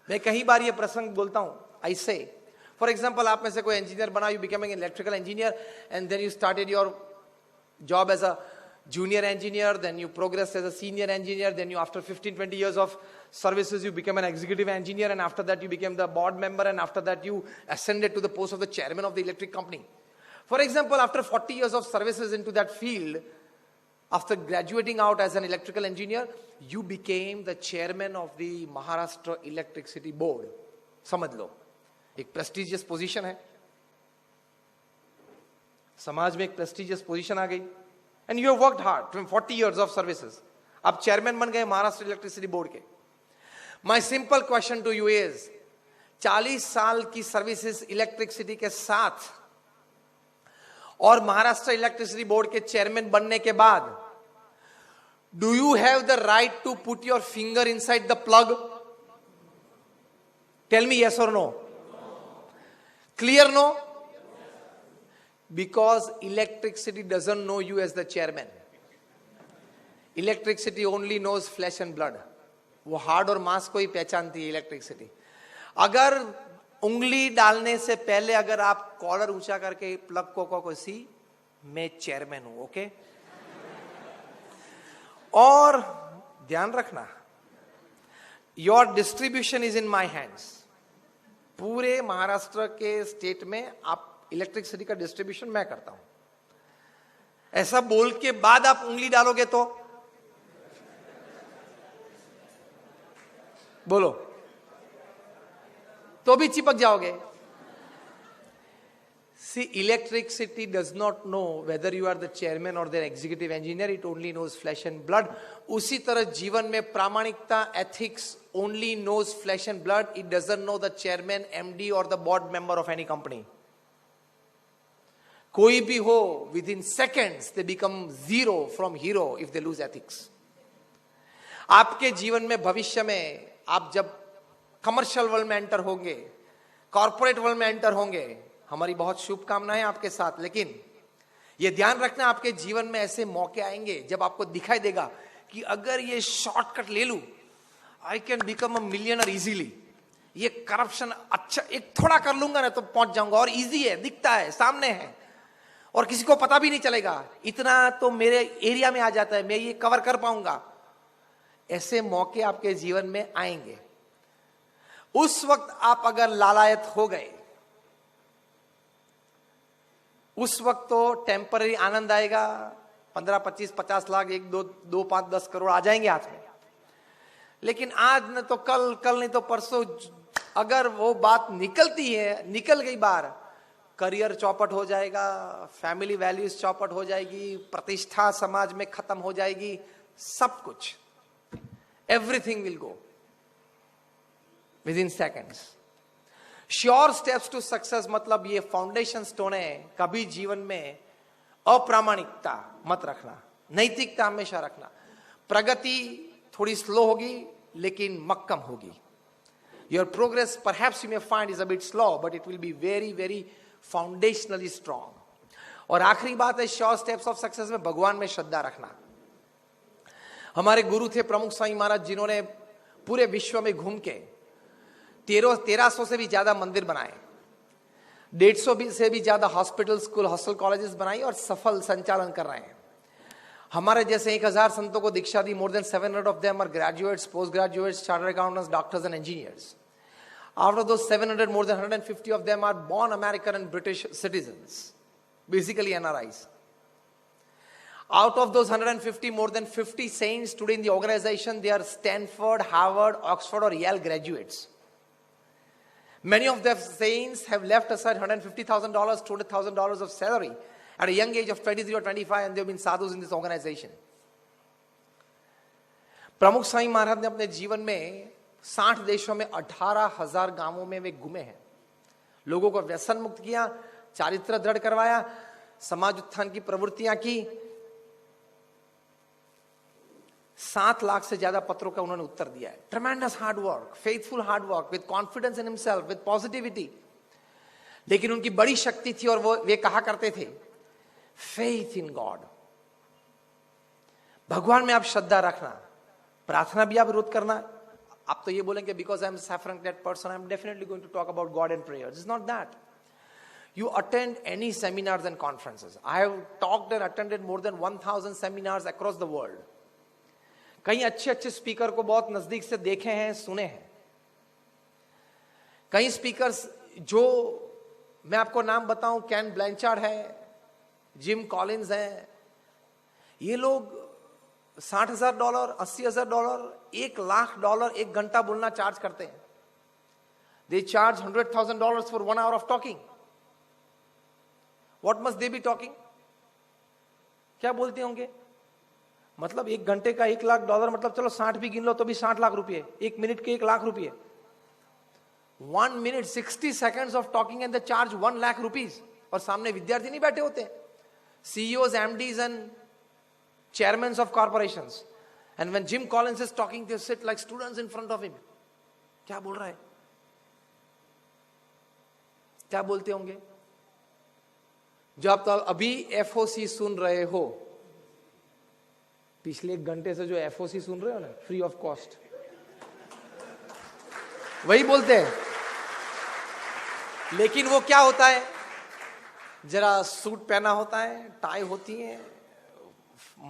मैं कई बार ये प्रसंग बोलता हूं ऐसे, फॉर एग्जाम्पल आप में से कोई इंजीनियर बना, you become an electrical engineer and then you started your job as a junior engineer, then you progress as a senior engineer, then you after 15-20 years of services you become an executive engineer, and after that you became the board member, and after that you ascended to the post of the chairman of the electric company. For example, after 40 years of services into that field, after graduating out as an electrical engineer, you became the chairman of the Maharashtra Electricity Board. समझ लो, एक prestigious position है, समाज में एक prestigious position आ गई, and you have worked hard 40 years of services, आप chairman बन गए महाराष्ट्र इलेक्ट्रिसिटी बोर्ड के. My simple question to you is, 40 साल की सर्विसेज इलेक्ट्रिसिटी के साथ और महाराष्ट्र इलेक्ट्रिसिटी बोर्ड के चेयरमैन बनने के बाद, do you have the right to put your finger inside the plug? Tell me yes और no. Clear no? Because electricity doesn't know you as the chairman. Electricity only knows flesh and blood. वो hard और मांस को ही पहचानती है electricity. अगर उंगली डालने से पहले अगर आप कॉलर ऊंचा करके प्लग को सी, मैं चेयरमैन हूं, ओके? और ध्यान रखना, your distribution is in my hands. पूरे महाराष्ट्र के स्टेट में आप इलेक्ट्रिसिटी का डिस्ट्रीब्यूशन मैं करता हूं. ऐसा बोल के बाद आप उंगली डालोगे तो बोलो, तो भी चिपक जाओगे. See, electricity does not know whether you are the chairman or the executive engineer. It only knows flesh and blood. उसी तरह जीवन में प्रामाणिकता, ethics only knows flesh and blood. It doesn't know the chairman, MD or the board member of any company. कोई भी हो, within seconds they become zero from hero if they lose ethics. आपके जीवन में भविष्य में आप जब कमर्शियल वर्ल्ड में एंटर होंगे, कॉर्पोरेट वर्ल्ड में एंटर होंगे, हमारी बहुत शुभकामनाएं आपके साथ. लेकिन ये ध्यान रखना, आपके जीवन में ऐसे मौके आएंगे जब आपको दिखाई देगा कि अगर ये शॉर्टकट ले लूं, I can become a millionaire easily. ये करप्शन अच्छा एक थोड़ा कर लूंगा ना तो पहुंच जाऊंगा, और इजी है, दिखता है, सामने है, और किसी को पता भी नहीं चलेगा, इतना तो मेरे एरिया में आ जाता है, मैं ये कवर कर पाऊंगा. ऐसे मौके आपके जीवन में आएंगे. उस वक्त आप अगर लालायत हो गए, उस वक्त तो टेम्पररी आनंद आएगा, 15, 25, 50 लाख, 1, 2, 5, 10 करोड़ आ जाएंगे हाथ में. लेकिन आज न तो कल, कल नहीं तो परसों, अगर वो बात निकलती है, निकल गई बार, करियर चौपट हो जाएगा, फैमिली वैल्यूज चौपट हो जाएगी, प्रतिष्ठा समाज में खत्म हो जाएगी, सब कुछ, everything will go within seconds. Sure steps to success मतलब ये फाउंडेशन स्टोन है. कभी जीवन में अप्रामाणिकता मत रखना, नैतिकता हमेशा रखना. प्रगति थोड़ी स्लो होगी लेकिन मक्कम होगी. Your progress perhaps you may find is a bit slow, but it will be very very foundationally strong. और आखिरी बात है, श्योर स्टेप्स ऑफ सक्सेस में भगवान में श्रद्धा रखना. हमारे गुरु थे प्रमुख स्वामी महाराज, जिन्होंने पूरे विश्व में घूम के 1300 से भी ज्यादा मंदिर बनाए, 150 से भी ज्यादा हॉस्पिटल, स्कूल, हॉस्टल, कॉलेजेस बनाई और सफल संचालन कर रहे हैं. हमारे जैसे 1000 संतों को दीक्षा दी. More than 700 of them are graduates, post graduates, chartered accountants, doctors and engineers. Out of those 700, more than 150 of them are born American and British citizens, basically NRIs. Out of those 150, more than 50 saints today in the organization, they are Stanford, Harvard, Oxford or Yale graduates. Many of the saints have left aside $150,000, $200,000 of salary at a young age of 23 or 25, and they have been sadhus in this organization. प्रमुख स्वामी महाराज ने अपने जीवन में 60 देशों में 18,000 गांवों में वे घूमे हैं, लोगों को व्यसन मुक्त किया, चारित्र दृढ़ करवाया, समाज उत्थान की प्रवृत्तियां की। 7 लाख से ज्यादा पत्रों का उन्होंने उत्तर दिया है। ट्रेमेंडस hard work, faithful hard work, with confidence in himself, with positivity. लेकिन उनकी बड़ी शक्ति थी और वे कहा करते थे, फेथ इन गॉड, भगवान में आप श्रद्धा रखना, प्रार्थना भी आप रोज करना, आप तो ये बोलेंगे because I am saffron that person I am definitely going to talk about God and prayers. It's not that. You attend any seminars and conferences. I have talked and attended more than 1000 seminars across the world. कई अच्छे अच्छे speaker को बहुत नजदीक से देखे हैं, सुने हैं. कई स्पीकर्स जो मैं आपको नाम बताऊं, कैन ब्लैंचार्ड है, जिम कॉलिंस है, ये लोग $60,000, $80,000, $1,00,000 एक घंटा बोलना चार्ज करते हैं. They charge $100,000 for 1 hour of talking. What must they be talking? क्या बोलते होंगे? मतलब एक घंटे का $1,00,000 मतलब चलो 60 भी गिन लो तो भी 60 लाख रुपए. एक मिनट के 1 लाख रुपए. 1 minute 60 seconds of talking and they charge 1 lakh rupees. और सामने विद्यार्थी नहीं बैठे होते. CEOs, MDs and chairmen of corporations. And when Jim Collins is talking, they sit like students in front of him. क्या बोल रहा है? क्या बोलते होंगे? जो आप तो अभी FOC सुन रहे हो, पिछले 1 घंटे से जो FOC सुन रहे हो ना, फ्री ऑफ कॉस्ट, वही बोलते हैं. लेकिन वो क्या होता है, जरा सूट पहना होता है, टाई होती है,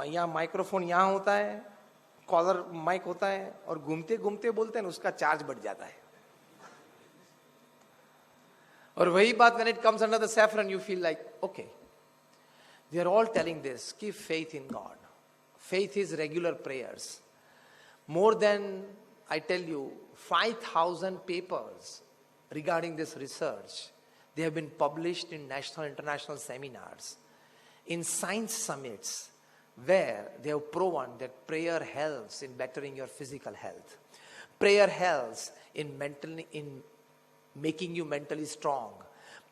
यहाँ माइक्रोफोन यहाँ होता है, कॉलर माइक होता है, और घूमते घूमते बोलते हैं, उसका चार्ज बढ़ जाता है. और वही बात when it comes under the saffron, you feel like, okay, they are all telling this, keep faith in God. Faith is regular prayers. More than, I tell you, 5,000 papers regarding this research, they have been published in national, international seminars, in science summits, where they have proven that prayer helps in bettering your physical health. Prayer helps in making you mentally strong.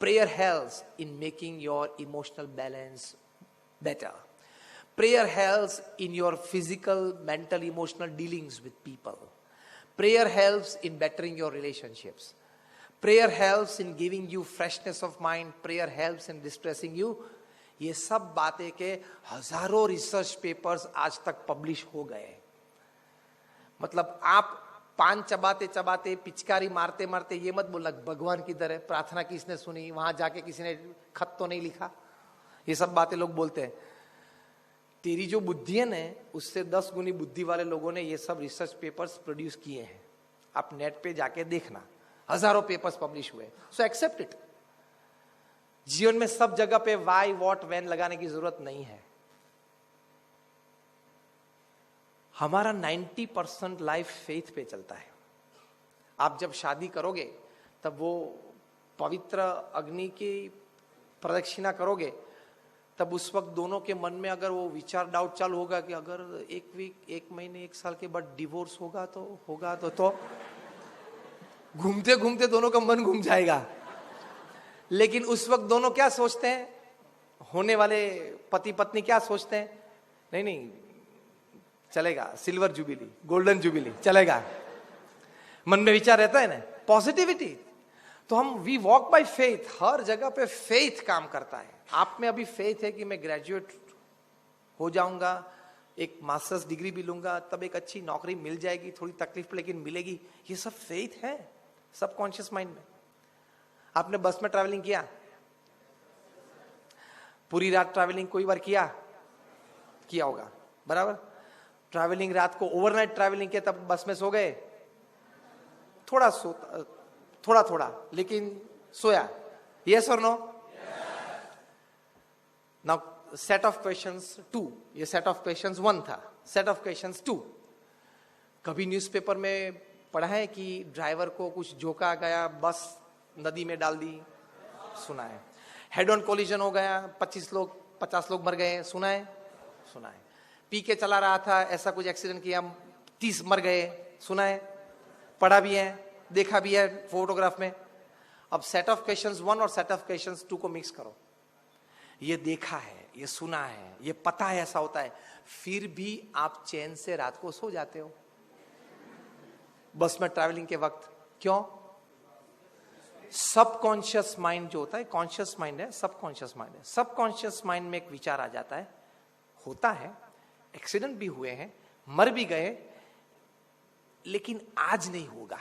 Prayer helps in making your emotional balance better. Prayer helps in your physical, mental, emotional dealings with people. Prayer helps in bettering your relationships. Prayer helps in giving you freshness of mind. Prayer helps in distressing you. ये सब बातें के हजारों research papers आज तक publish हो गए. मतलब आप पान चबाते चबाते, पिचकारी मारते मारते ये मत बोलना भगवान की दर है, प्रार्थना किसने सुनी, वहां जाके किसी ने खत तो नहीं लिखा. ये सब बातें लोग बोलते हैं. तेरी जो बुद्धि है ना, उससे 10 गुनी बुद्धि वाले लोगों ने ये सब रिसर्च पेपर्स प्रोड्यूस किए हैं. आप नेट पे जाके देखना, हजारों पेपर्स पब्लिश हुए. So except it. जीवन में सब जगह पे वाई, वॉट, व्हेन लगाने की जरूरत नहीं है. हमारा 90% लाइफ फेथ पे चलता है. आप जब शादी करोगे तब वो पवित्र अग्नि की प्रदक्षिणा करोगे, तब उस वक्त दोनों के मन में अगर वो विचार, डाउट चालू होगा कि अगर 1 वीक, 1 महीने, 1 साल के बाद डिवोर्स होगा तो घूमते घूमते दोनों का मन घूम जाएगा. लेकिन उस वक्त दोनों क्या सोचते हैं, होने वाले पति पत्नी क्या सोचते हैं, नहीं चलेगा, सिल्वर जुबिली, गोल्डन जुबिली चलेगा. मन में विचार रहता है ना, पॉजिटिविटी. तो हम वी वॉक बाय फेथ. हर जगह पे फेथ काम करता है. आप में अभी फेथ है कि मैं ग्रेजुएट हो जाऊंगा, एक मास्टर्स डिग्री भी लूंगा, तब एक अच्छी नौकरी मिल जाएगी, थोड़ी तकलीफ लेकिन मिलेगी. ये सब फेथ है सबकॉन्शियस माइंड में. आपने बस में ट्रैवलिंग किया, पूरी रात ट्रैवलिंग कोई बार किया होगा, बराबर. ट्रैवलिंग रात को ओवरनाइट ट्रैवलिंग किया, तब बस में सो गए, थोड़ा लेकिन सोया. यस और नो? Now set of questions 2. ये सेट ऑफ क्वेश्चंस 1 था. Set of questions 2. कभी न्यूज़पेपर में पढ़ा है कि ड्राइवर को कुछ झोंका गया, बस नदी में डाल दी? सुना है. हेड ऑन कोलिजन हो गया, 50 लोग मर गए? सुना है. पी के चला रहा था, ऐसा कुछ एक्सीडेंट किया, 30 मर गए? सुना है, पढ़ा भी है, देखा भी है फोटोग्राफ में. अब सेट ऑफ क्वेश्चंस 1 और सेट ऑफ क्वेश्चंस 2 को मिक्स करो. ये देखा है, ये सुना है, ये पता है ऐसा होता है, फिर भी आप चैन से रात को सो जाते हो बस में ट्रैवलिंग के वक्त. क्यों? सबकॉन्शियस माइंड जो होता है, कॉन्शियस माइंड है, सबकॉन्शियस माइंड है. सबकॉन्शियस माइंड में एक विचार आ जाता है, होता है, एक्सीडेंट भी हुए हैं, मर भी गए, लेकिन आज नहीं होगा।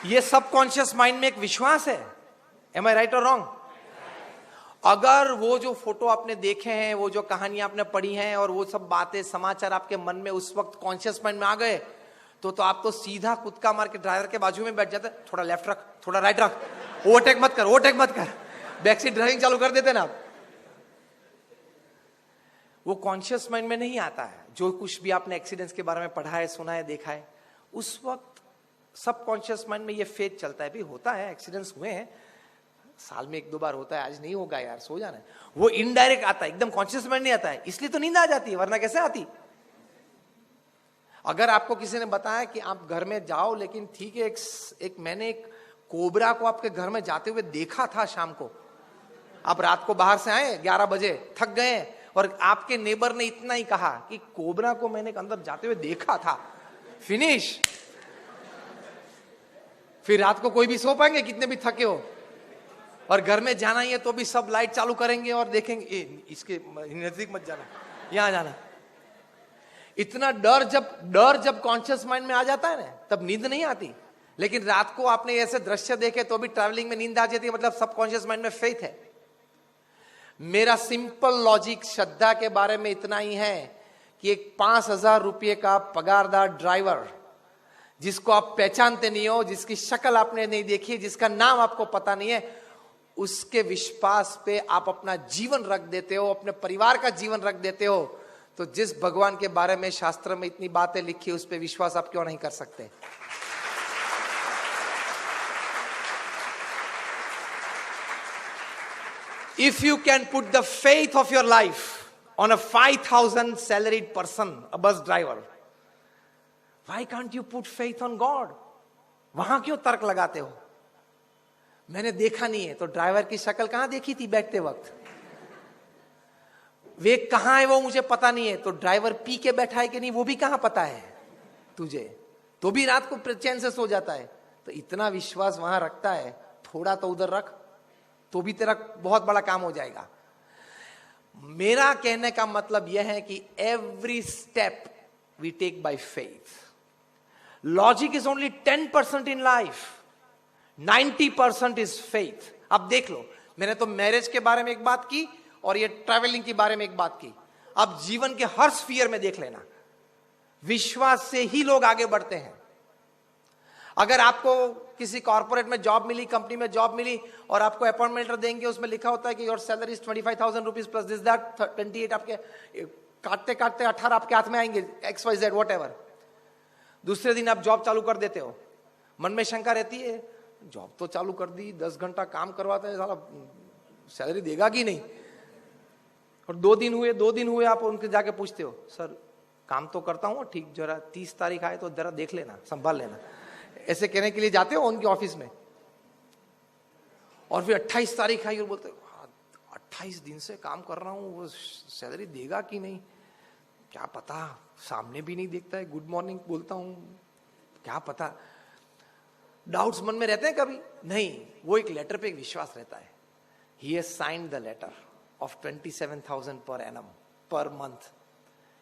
ये सबकॉन्शियस माइंड में एक विश्वास है। एम आई राइट और रॉन्ग? अगर वो जो फोटो आपने देखे हैं, वो जो कहानियां आपने पढ़ी हैं, और वो सब बातें समाचार आपके मन में उस वक्त कॉन्शियस माइंड में आ गए, तो आप तो सीधा कुदका मार के ड्राइवर के बाजू में बैठ जाते, थोड़ा लेफ्ट रख, थोड़ा राइट रख, ओवरटेक मत कर, ओवरटेक मत कर, बैक सीट ड्राइविंग चालू कर देते ना आप। वो कॉन्शियस माइंड में नहीं आता है। जो कुछ भी आपने एक्सीडेंट्स के बारे में पढ़ा है, सुना है, देखा है, उस वक्त सबकॉन्शियस माइंड में ये फेथ चलता है, भी होता है, एक्सीडेंट्स हुए हैं, साल में 1-2 बार होता है, आज नहीं होगा यार, सो जाना है। वो इनडायरेक्ट आता है, एकदम कॉन्शियस माइंड नहीं आता है, इसलिए तो नींद आ जाती है, वरना कैसे आती? अगर आपको किसी ने बताया कि आप घर में जाओ, लेकिन ठीक है, मैंने एक कोबरा को आपके घर में जाते हुए देखा था शाम को, आप रात को बाहर से आए 11 बजे, थक गए, और आपके नेबर ने इतना ही कहा कि कोबरा को मैंने अंदर जाते हुए देखा था, फिनिश। फिर रात को कोई भी सो पाएंगे, कितने भी थके हो, और घर में जाना ही है तो भी सब लाइट चालू करेंगे और देखेंगे, इसके नजदीक मत जाना, यहां जाना। इतना डर जब कॉन्शियस माइंड में आ जाता है ना, तब नींद नहीं आती। लेकिन रात को आपने ऐसे दृश्य देखे तो भी ट्रैवलिंग में नींद आ जाती है, मतलब सबकॉन्शियस माइंड में फेथ है। मेरा सिंपल लॉजिक श्रद्धा के बारे में इतना ही है कि एक 5,000 रुपये का पगारदार ड्राइवर, जिसको आप पहचानते नहीं हो, जिसकी शक्ल आपने नहीं देखी, जिसका नाम आपको पता नहीं है, उसके विश्वास पे आप अपना जीवन रख देते हो, अपने परिवार का जीवन रख देते हो, तो जिस भगवान के बारे में शास्त्र में इतनी बातें लिखी, उस पे विश्वास आप क्यों नहीं कर सकते? If you can put the faith of your life on a 5,000 salaried person, a bus driver, why can't you put faith on God? वहां क्यों तर्क लगाते हो? मैंने देखा नहीं है, तो ड्राइवर की शक्ल कहां देखी थी बैठते वक्त? वे कहां है वो मुझे पता नहीं है, तो ड्राइवर पी के बैठा है कि नहीं वो भी कहां पता है तुझे? तो भी रात को चैन से सो जाता है। तो इतना विश्वास वहां रखता है, थोड़ा तो उधर रख, तो भी तेरा बहुत बड़ा काम हो जाएगा। मेरा कहने का मतलब यह है कि every step we take by faith. Logic is only 10% in life, 90% is faith. अब देख लो, मैंने तो मैरिज के बारे में एक बात की और ये ट्रैवलिंग के बारे में एक बात की। अब जीवन के हर स्फीयर में देख लेना, विश्वास से ही लोग आगे बढ़ते हैं। अगर आपको किसी कॉर्पोरेट में जॉब मिली, कंपनी में जॉब मिली, और आपको अपॉइंटमेंट लेटर देंगे, उसमें लिखा होता है कि your salary is 25,000 rupees plus this that, 28 आपके काटते काटते 18 आपके हाथ में आएंगे, XYZ व्हाटएवर। दूसरे दिन आप जॉब चालू कर देते हो, मन में शंका रहती है, जॉब तो चालू कर दी, 10 घंटा काम करवाते हैं, साला सैलरी देगा कि नहीं। और 2 दिन हुए आप उनके जाके पूछते हो, सर काम तो करता हूँ ठीक, जरा 30 तारीख आए तो जरा देख लेना, संभाल लेना, ऐसे कहने के लिए जाते हो उनके ऑफिस में। और फिर 28 तारीख आई और बोलते हो 28 दिन से काम कर रहा हूँ, वो सैलरी देगा कि नहीं, क्या पता, सामने भी नहीं देखता है, गुड मॉर्निंग बोलता हूँ, क्या पता। डाउट्स मन में रहते हैं कभी नहीं, वो एक लेटर पे एक विश्वास रहता है। He has signed the letter of 27,000 पर annum per month,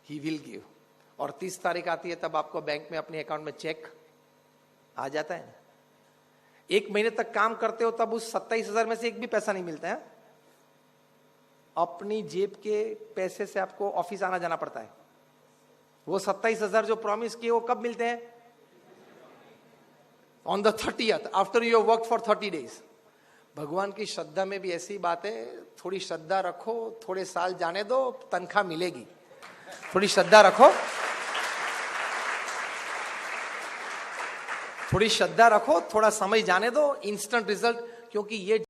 he will give. और 30 तारीख आती है, तब आपको बैंक में अपने अकाउंट में चेक आ जाता है। 1 महीने तक काम करते हो, तब उस 27,000 में से एक भी पैसा नहीं मिलता है। अपनी जेब के पैसे से आपको ऑफिस आना जाना पड़ता है। वो 27,000 जो प्रॉमिस किए, वो कब मिलते हैं? On the 30th, after you work for 30 days। भगवान की श्रद्धा में भी ऐसी बात है, थोड़ी श्रद्धा रखो, थोड़े साल जाने दो, तनख्वाह मिलेगी। थोड़ी श्रद्धा रखो, थोड़ी श्रद्धा रखो, थोड़ा समय जाने दो, इंस्टेंट रिजल्ट, क्योंकि ये